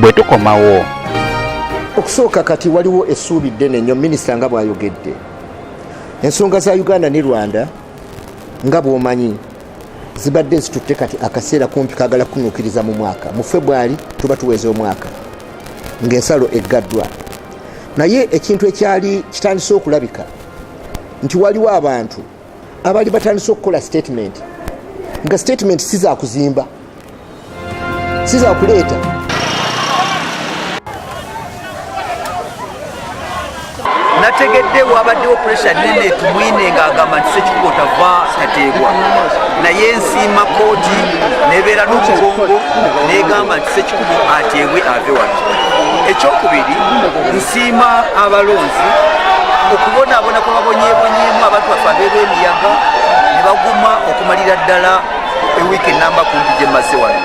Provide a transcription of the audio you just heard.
bwe tukomawo. Okusooka kati waliwo essuubi ddene nnyo minisita nga bw'ayogedde. Ensonga za Uganda ne Rwanda nga bw'omanyi zibadde zitutte kati akaseera kumpi kagala kunuukiriza mu mwaka. Mu February tuba tuweze omwaka ng'ensalo eggaddwa. Naye ekintu ekyali kitandise okulabika nti waliwo abantu abali batandise okukola statement nga statement si za kuzimba, si za kuleeta. Nategedde wabaddewo pressure nene tumwine ng'agamba nti Ssekikubo tava tateebwa, naye nsiima kooti nebeera n'omugongo negamba nti Ssekikubo ateebwe ave wano. Ekyokubiri nsiima abalonzi okubonaabona kwe babonyeebonyeemu abantu baffe ab'emiyaga ne baguma okumalira ddala ewiiki ennamba kumpi gye mazze wano.